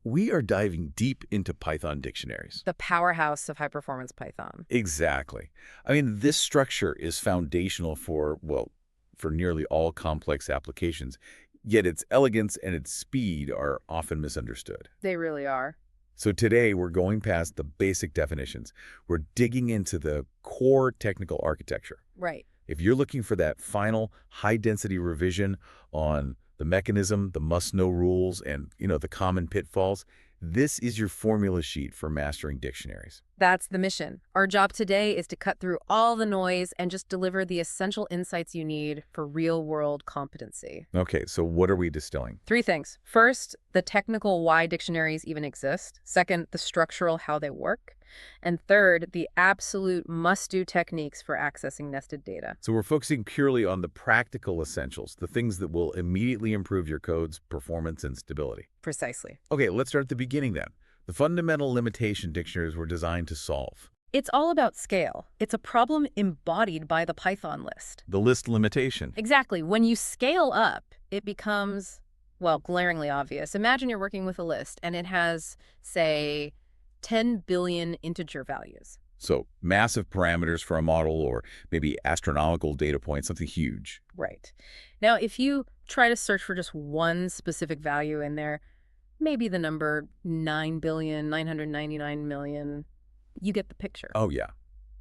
we are diving deep into Python dictionaries. The powerhouse of high-performance Python. Exactly. I mean, this structure is foundational for, well, for nearly all complex applications, yet its elegance and its speed are often misunderstood. They really are. So today, we're going past the basic definitions. We're digging into the core technical architecture. Right. If you're looking for that final high-density revision on the mechanism, the must-know rules, and, the common pitfalls, this is your formula sheet for mastering dictionaries. That's the mission. Our job today is to cut through all the noise and just deliver the essential insights you need for real-world competency. Okay, so what are we distilling? 3 things. First, the technical why dictionaries even exist. Second, the structural how they work. And third, the absolute must-do techniques for accessing nested data. So we're focusing purely on the practical essentials, the things that will immediately improve your code's performance and stability. Precisely. Okay, let's start at the beginning then. The fundamental limitation dictionaries were designed to solve. It's all about scale. It's a problem embodied by the Python list. The list limitation. Exactly. When you scale up, it becomes, well, glaringly obvious. Imagine you're working with a list and it has, say, 10 billion integer values. So massive parameters for a model or maybe astronomical data points, something huge. Right. Now, if you try to search for just one specific value in there, maybe the number 9,999,000,000, you get the picture. Oh, yeah.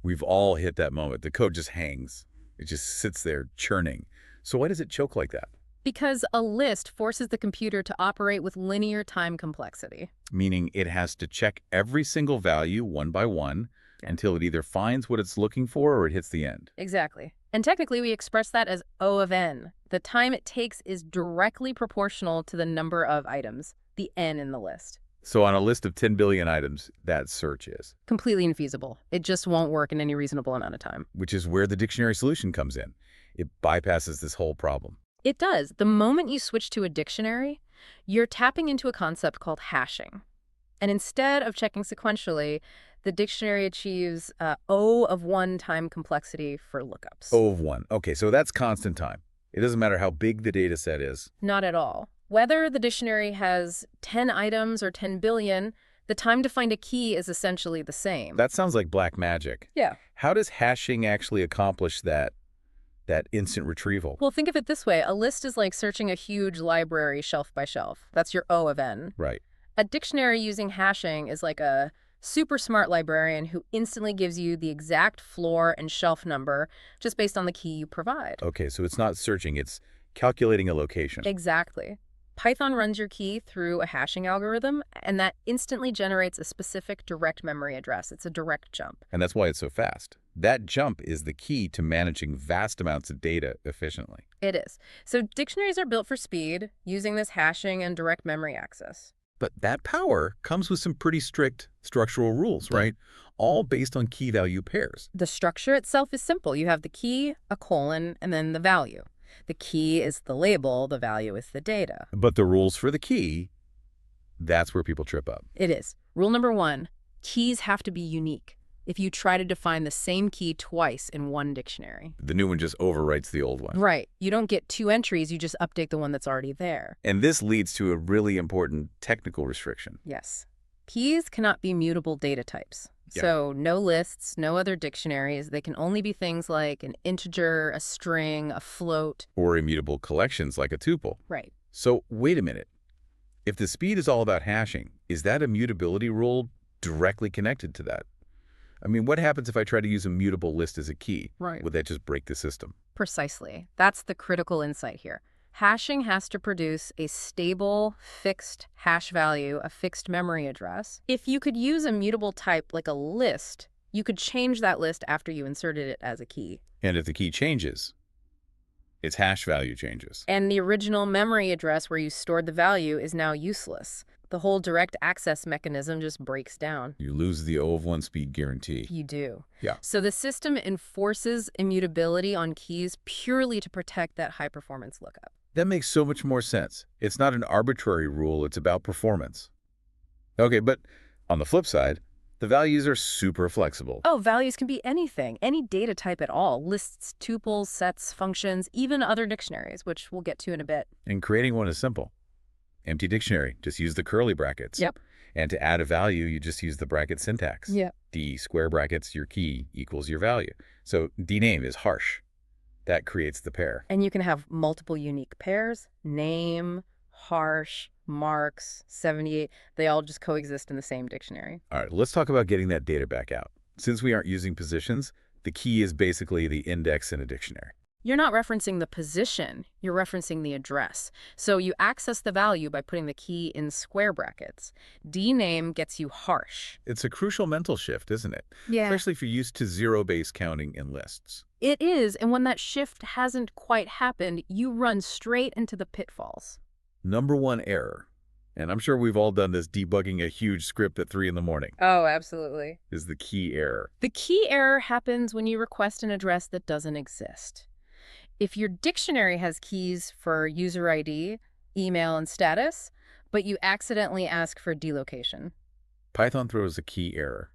We've all hit that moment. The code just hangs. It just sits there churning. So why does it choke like that? Because a list forces the computer to operate with linear time complexity. Meaning it has to check every single value one by one until it either finds what it's looking for or it hits the end. Exactly. And technically, we express that as O of n. The time it takes is directly proportional to the number of items, the n in the list. So on a list of 10 billion items, that search is. Completely infeasible. It just won't work in any reasonable amount of time. Which is where the dictionary solution comes in. It bypasses this whole problem. It does. The moment you switch to a dictionary, you're tapping into a concept called hashing. And instead of checking sequentially, the dictionary achieves O of 1 time complexity for lookups. O of 1. Okay, so that's constant time. It doesn't matter how big the data set is. Not at all. Whether the dictionary has 10 items or 10 billion, the time to find a key is essentially the same. That sounds like black magic. Yeah. How does hashing actually accomplish that instant retrieval? Well, think of it this way. A list is like searching a huge library shelf by shelf. That's your O of n. Right. A dictionary using hashing is like a super smart librarian who instantly gives you the exact floor and shelf number just based on the key you provide. Okay, so it's not searching, it's calculating a location. Exactly. Python runs your key through a hashing algorithm, and that instantly generates a specific direct memory address. It's a direct jump. And that's why it's so fast. That jump is the key to managing vast amounts of data efficiently. It is. So dictionaries are built for speed, using this hashing and direct memory access. But that power comes with some pretty strict structural rules, right? All based on key value pairs. The structure itself is simple. You have the key, a colon, and then the value. The key is the label, the value is the data. But the rules for the key, that's where people trip up. It is. Rule number 1, keys have to be unique. If you try to define the same key twice in one dictionary. The new one just overwrites the old one. Right. You don't get 2 entries, you just update the one that's already there. And this leads to a really important technical restriction. Yes. Keys cannot be mutable data types. Yeah. So no lists, no other dictionaries. They can only be things like an integer, a string, a float. Or immutable collections like a tuple. Right. So wait a minute. If the speed is all about hashing, is that immutability rule directly connected to that? I mean, what happens if I try to use a mutable list as a key? Right. Would that just break the system? Precisely. That's the critical insight here. Hashing has to produce a stable, fixed hash value, a fixed memory address. If you could use a mutable type like a list, you could change that list after you inserted it as a key. And if the key changes, its hash value changes. And the original memory address where you stored the value is now useless. The whole direct access mechanism just breaks down. You lose the O of 1 speed guarantee. You do. Yeah. So the system enforces immutability on keys purely to protect that high-performance lookup. That makes so much more sense. It's not an arbitrary rule, it's about performance. Okay, but on the flip side, the values are super flexible. Oh, values can be anything, any data type at all. Lists, tuples, sets, functions, even other dictionaries, which we'll get to in a bit. And creating one is simple. Empty dictionary, just use the curly brackets. Yep. And to add a value, you just use the bracket syntax. Yep. D square brackets your key equals your value. So dname is harsh. That creates the pair. And you can have multiple unique pairs, name, harsh, marks, 78. They all just coexist in the same dictionary. All right, let's talk about getting that data back out. Since we aren't using positions, the key is basically the index in a dictionary. You're not referencing the position, you're referencing the address. So you access the value by putting the key in square brackets. Dname gets you harsh. It's a crucial mental shift, isn't it? Yeah. Especially if you're used to zero-based counting in lists. It is, and when that shift hasn't quite happened, you run straight into the pitfalls. Number one error, and I'm sure we've all done this debugging a huge script at 3 in the morning, Oh, absolutely. is the key error. The key error happens when you request an address that doesn't exist. If your dictionary has keys for user ID, email, and status, but you accidentally ask for delocation. Python throws a key error.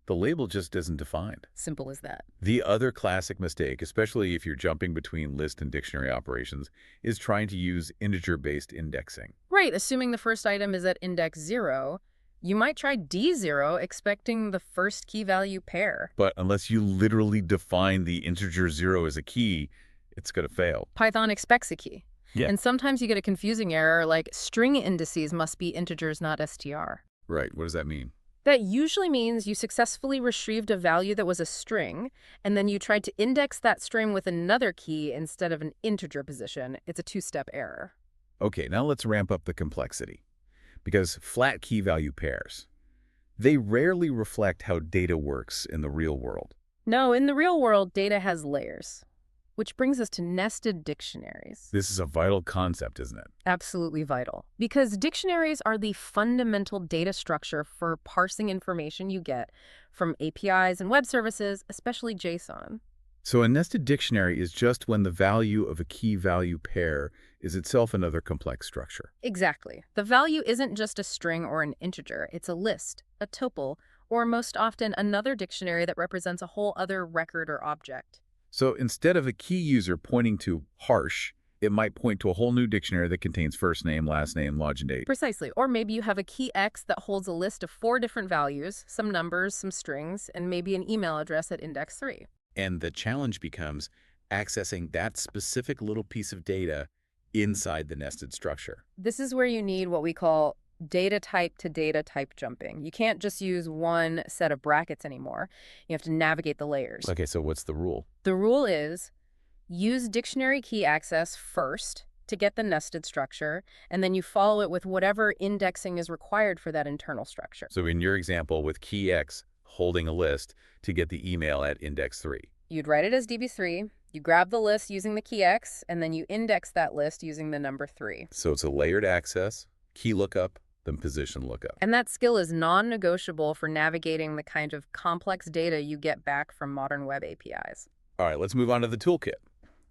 The label just isn't defined. Simple as that. The other classic mistake, especially if you're jumping between list and dictionary operations, is trying to use integer-based indexing. Right, assuming the first item is at index 0, you might try D0 expecting the first key value pair. But unless you literally define the integer 0 as a key, it's going to fail. Python expects a key. Yeah. And sometimes you get a confusing error like string indices must be integers, not str. Right, what does that mean? That usually means you successfully retrieved a value that was a string, and then you tried to index that string with another key instead of an integer position. It's a two-step error. Okay, now let's ramp up the complexity. Because flat key value pairs, they rarely reflect how data works in the real world. No, in the real world, data has layers. Which brings us to nested dictionaries. This is a vital concept, isn't it? Absolutely vital. Because dictionaries are the fundamental data structure for parsing information you get from APIs and web services, especially JSON. So a nested dictionary is just when the value of a key value pair is itself another complex structure. Exactly. The value isn't just a string or an integer. It's a list, a tuple, or most often another dictionary that represents a whole other record or object. So instead of a key user pointing to harsh, it might point to a whole new dictionary that contains first name, last name, login date. Precisely. Or maybe you have a key X that holds a list of 4 different values, some numbers, some strings, and maybe an email address at index 3. And the challenge becomes accessing that specific little piece of data inside the nested structure. This is where you need what we call data type to data type jumping. You can't just use one set of brackets anymore. You have to navigate the layers. Okay, so what's the rule? The rule is use dictionary key access first to get the nested structure, and then you follow it with whatever indexing is required for that internal structure. So in your example with key X holding a list to get the email at index 3. You'd write it as DB3, you grab the list using the key X, and then you index that list using the number 3. So it's a layered access, key lookup, then position lookup. And that skill is non-negotiable for navigating the kind of complex data you get back from modern web APIs. All right, let's move on to the toolkit.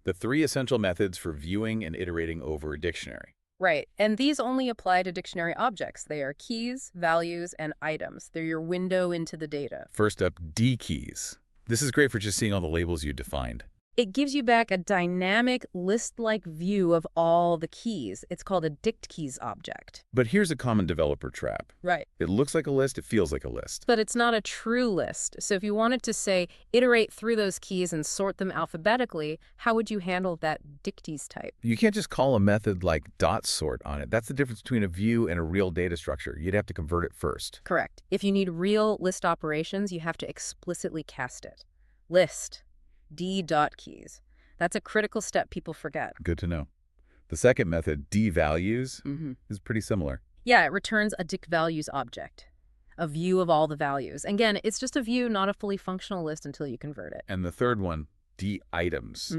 The 3 essential methods for viewing and iterating over a dictionary. Right, and these only apply to dictionary objects. They are keys, values, and items. They're your window into the data. First up, D keys. This is great for just seeing all the labels you defined. It gives you back a dynamic list-like view of all the keys. It's called a dict keys object. But here's a common developer trap. Right. It looks like a list, it feels like a list. But it's not a true list. So if you wanted to, say, iterate through those keys and sort them alphabetically, how would you handle that dicties type? You can't just call a method like .sort on it. That's the difference between a view and a real data structure. You'd have to convert it first. Correct. If you need real list operations, you have to explicitly cast it. List. D.keys. That's a critical step people forget. Good to know. The second method, dvalues, is pretty similar. Yeah, it returns a dict values object, a view of all the values. Again, it's just a view, not a fully functional list until you convert it. And the third one, ditems,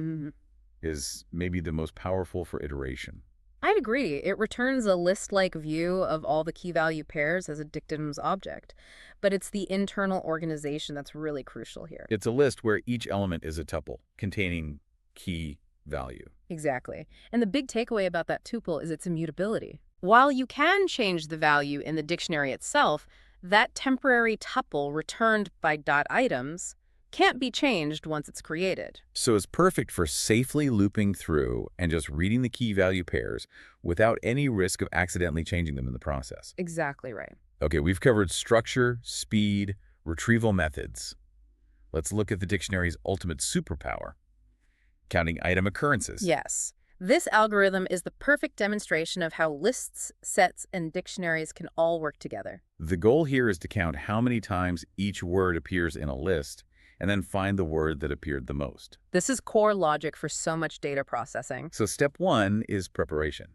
is maybe the most powerful for iteration. I'd agree. It returns a list-like view of all the key value pairs as a dictums object, but it's the internal organization that's really crucial here. It's a list where each element is a tuple containing key value. Exactly. And the big takeaway about that tuple is its immutability. While you can change the value in the dictionary itself, that temporary tuple returned by .items can't be changed once it's created. So it's perfect for safely looping through and just reading the key value pairs without any risk of accidentally changing them in the process. Exactly right. Okay, we've covered structure, speed, retrieval methods. Let's look at the dictionary's ultimate superpower, counting item occurrences. Yes. This algorithm is the perfect demonstration of how lists, sets, and dictionaries can all work together. The goal here is to count how many times each word appears in a list and then find the word that appeared the most. This is core logic for so much data processing. So step one is preparation.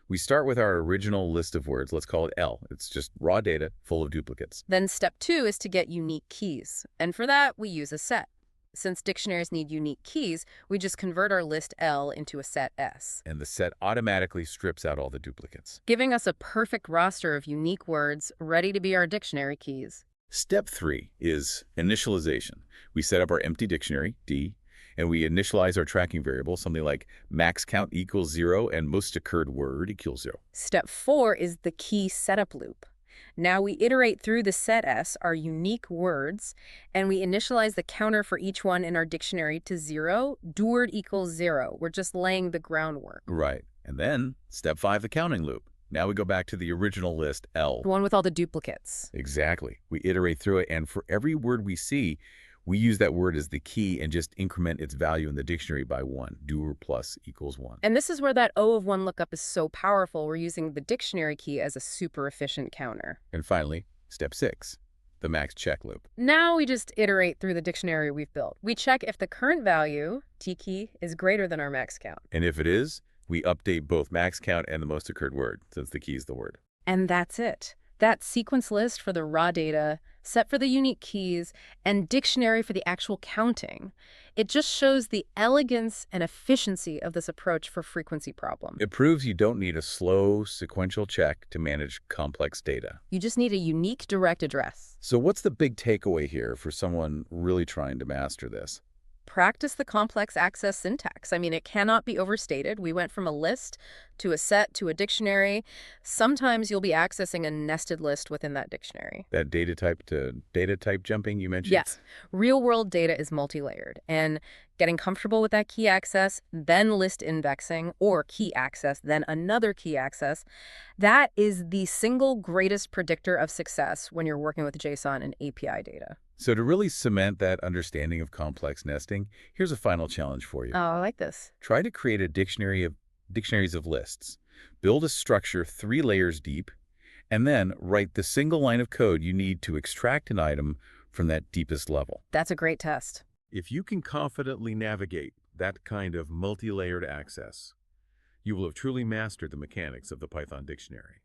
We start with our original list of words. Let's call it L. It's just raw data full of duplicates. Then step 2 is to get unique keys. And for that, we use a set. Since dictionaries need unique keys, we just convert our list L into a set S, And the set automatically strips out all the duplicates. giving us a perfect roster of unique words ready to be our dictionary keys. Step 3 is initialization. We set up our empty dictionary, D, and we initialize our tracking variable, something like max count equals 0 and most occurred word equals 0. Step 4 is the key setup loop. Now we iterate through the set S, our unique words, and we initialize the counter for each one in our dictionary to 0. Word equals 0. We're just laying the groundwork. Right. And then step 5, the counting loop. Now we go back to the original list, L. The one with all the duplicates. Exactly. We iterate through it, and for every word we see, we use that word as the key and just increment its value in the dictionary by 1. Doer plus equals 1. And this is where that O of 1 lookup is so powerful. We're using the dictionary key as a super efficient counter. And finally, step 6, the max check loop. Now we just iterate through the dictionary we've built. We check if the current value, T key, is greater than our max count. And if it is, we update both max count and the most occurred word, since the key is the word. And that's it. That sequence list for the raw data, set for the unique keys, and dictionary for the actual counting. It just shows the elegance and efficiency of this approach for frequency problems. It proves you don't need a slow, sequential check to manage complex data. You just need a unique direct address. So what's the big takeaway here for someone really trying to master this? Practice the complex access syntax. I mean, it cannot be overstated. We went from a list to a set to a dictionary. Sometimes you'll be accessing a nested list within that dictionary. That data type to data type jumping you mentioned? Yes. Real-world data is multi-layered, and getting comfortable with that key access, then list indexing, or key access, then another key access, that is the single greatest predictor of success when you're working with JSON and API data. So to really cement that understanding of complex nesting, here's a final challenge for you. Oh, I like this. Try to create a dictionaries of lists. Build a structure 3 layers deep, and then write the single line of code you need to extract an item from that deepest level. That's a great test. If you can confidently navigate that kind of multi-layered access, you will have truly mastered the mechanics of the Python dictionary.